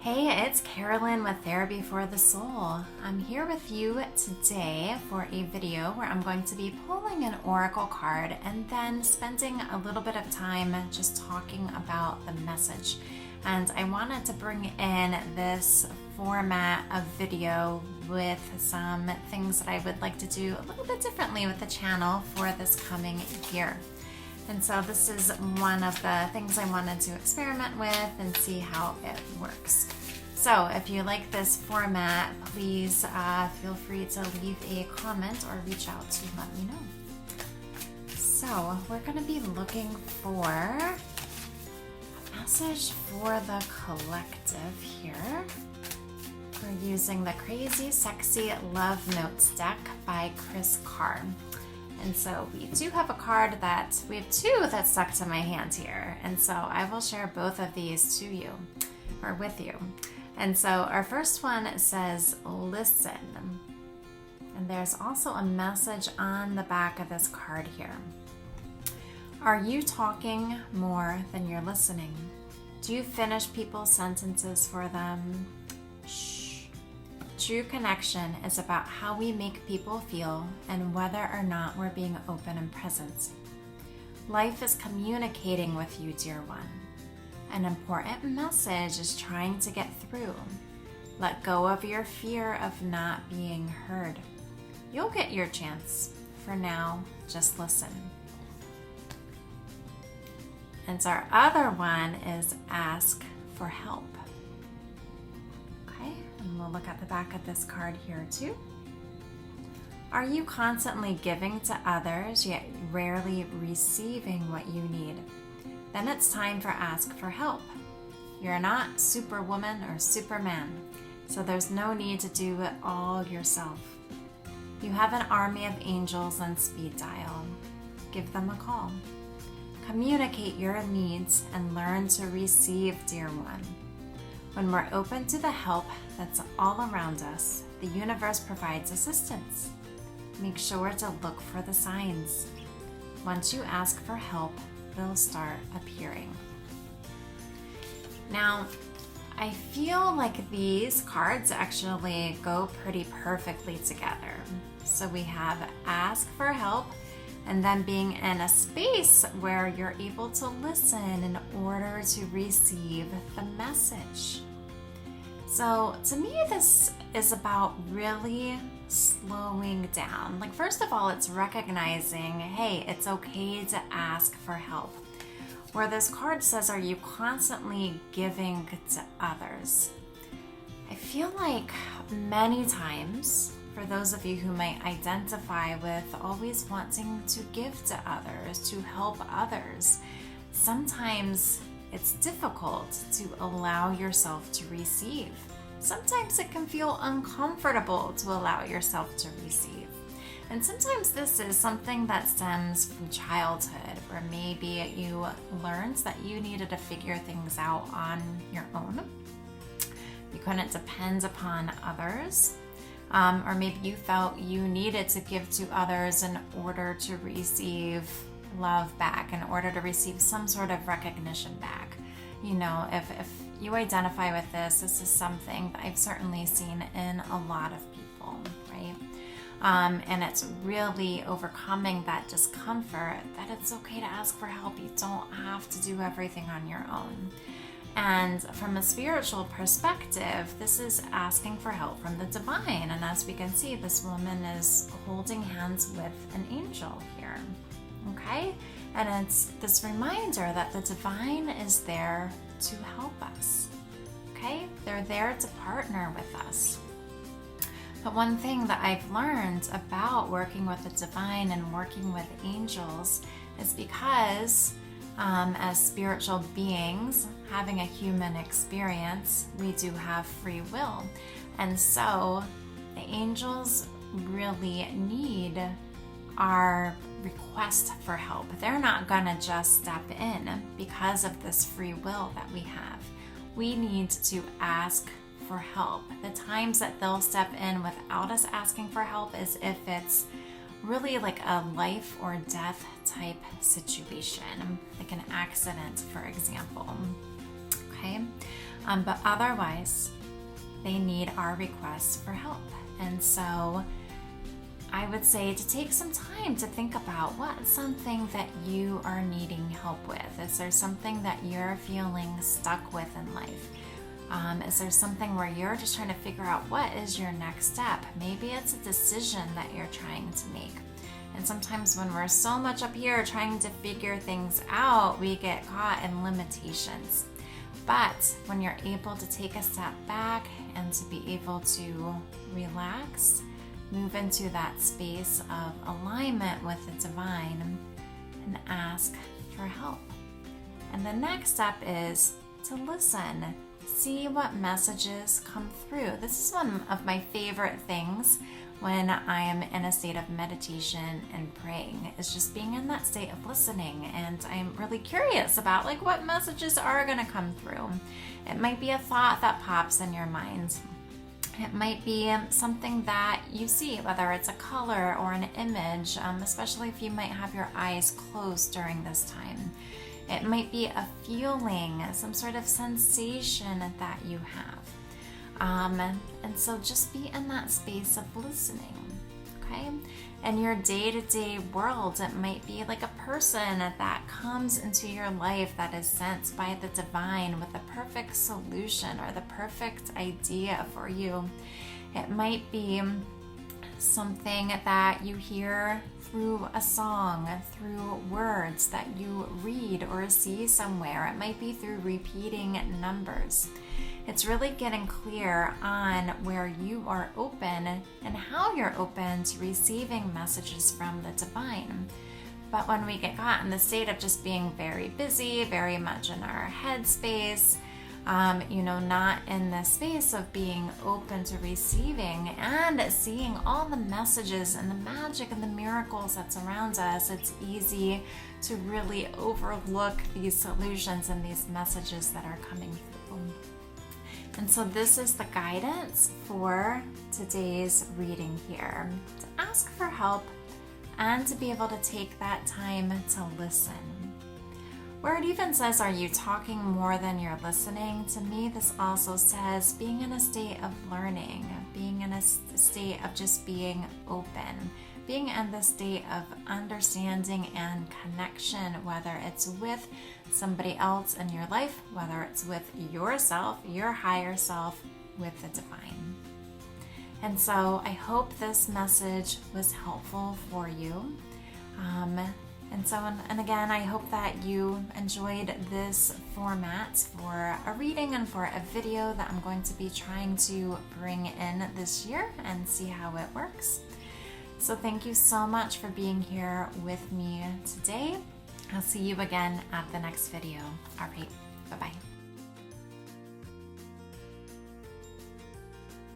Hey, it's Carolyn with Therapy for the Soul. I'm here with you today for a video where I'm going to be pulling an oracle card and then spending a little bit of time just talking about the message. And I wanted to bring in this format of video with some things that I would like to do a little bit differently with the channel for this coming year. And so this is one of the things I wanted to experiment with and see how it works. So if you like this format, please feel free to leave a comment or reach out to let me know. So we're going to be looking for a message for the collective here. We're using the Crazy Sexy Love Notes deck by Chris Carr. And so we do have a card we have two that stuck to my hand here. And so I will share both of these to you or with you. And so our first one says, listen. And there's also a message on the back of this card here. Are you talking more than you're listening? Do you finish people's sentences for them? Shh. True connection is about how we make people feel and whether or not we're being open and present. Life is communicating with you, dear one. An important message is trying to get through. Let go of your fear of not being heard. You'll get your chance. For now, just listen. And our other one is ask for help. And we'll look at the back of this card here too. Are you constantly giving to others yet rarely receiving what you need? Then it's time for ask for help. You're not Superwoman or Superman, so there's no need to do it all yourself. You have an army of angels on speed dial. Give them a call. Communicate your needs and learn to receive, dear one. When we're open to the help that's all around us, the universe provides assistance. Make sure to look for the signs. Once you ask for help, they'll start appearing. Now, I feel like these cards actually go pretty perfectly together. So we have ask for help, and then being in a space where you're able to listen in order to receive the message. So to me, this is about really slowing down. Like, first of all, it's recognizing, hey, it's okay to ask for help. Where this card says, are you constantly giving to others? I feel like many times, for those of you who might identify with always wanting to give to others, to help others, sometimes it's difficult to allow yourself to receive. Sometimes it can feel uncomfortable to allow yourself to receive. And sometimes this is something that stems from childhood, where maybe you learned that you needed to figure things out on your own. You couldn't depend upon others. Or maybe you felt you needed to give to others in order to receive love back, in order to receive some sort of recognition back. You know, if you identify with this is something that I've certainly seen in a lot of people, right? And it's really overcoming that discomfort, that it's okay to ask for help. You don't have to do everything on your own. And from a spiritual perspective, this is asking for help from the divine. And as we can see, this woman is holding hands with an angel here. Okay? And it's this reminder that the divine is there to help us. Okay? They're there to partner with us. But one thing that I've learned about working with the divine and working with angels is because as spiritual beings having a human experience, we do have free will. And so the angels really need our request for help. They're not gonna just step in because of this free will that we have. We need to ask for help. The times that they'll step in without us asking for help is if it's really like a life or death type situation, like an accident, for example. Okay. But otherwise, they need our requests for help. And so I would say to take some time to think about what's something that you are needing help with. Is there something that you're feeling stuck with in life? Is there something where you're just trying to figure out what is your next step? Maybe it's a decision that you're trying to make. And sometimes when we're so much up here trying to figure things out, we get caught in limitations. But when you're able to take a step back and to be able to relax, move into that space of alignment with the divine, and ask for help. And the next step is to listen. See what messages come through. This is one of my favorite things when I am in a state of meditation and praying, is just being in that state of listening. And I'm really curious about what messages are going to come through. It might be a thought that pops in your mind. It might be something that you see, whether it's a color or an image, especially if you might have your eyes closed during this time. It might be a feeling, some sort of sensation that you have. And so just be in that space of listening, okay? In your day-to-day world, it might be like a person that comes into your life that is sent by the divine with the perfect solution or the perfect idea for you. It might be something that you hear through a song, through words that you read or see somewhere. It might be through repeating numbers. It's really getting clear on where you are open and how you're open to receiving messages from the divine. But when we get caught in the state of just being very busy, very much in our head space, not in the space of being open to receiving and seeing all the messages and the magic and the miracles that surround us, it's easy to really overlook these solutions and these messages that are coming through. And so this is the guidance for today's reading here, to ask for help and to be able to take that time to listen. Where it even says, are you talking more than you're listening? To me, this also says being in a state of learning, being in a state of just being open, being in the state of understanding and connection, whether it's with somebody else in your life, whether it's with yourself, your higher self, with the divine. And so I hope this message was helpful for you. And again, I hope that you enjoyed this format for a reading and for a video that I'm going to be trying to bring in this year and see how it works. So thank you so much for being here with me today. I'll see you again at the next video. All right, bye-bye.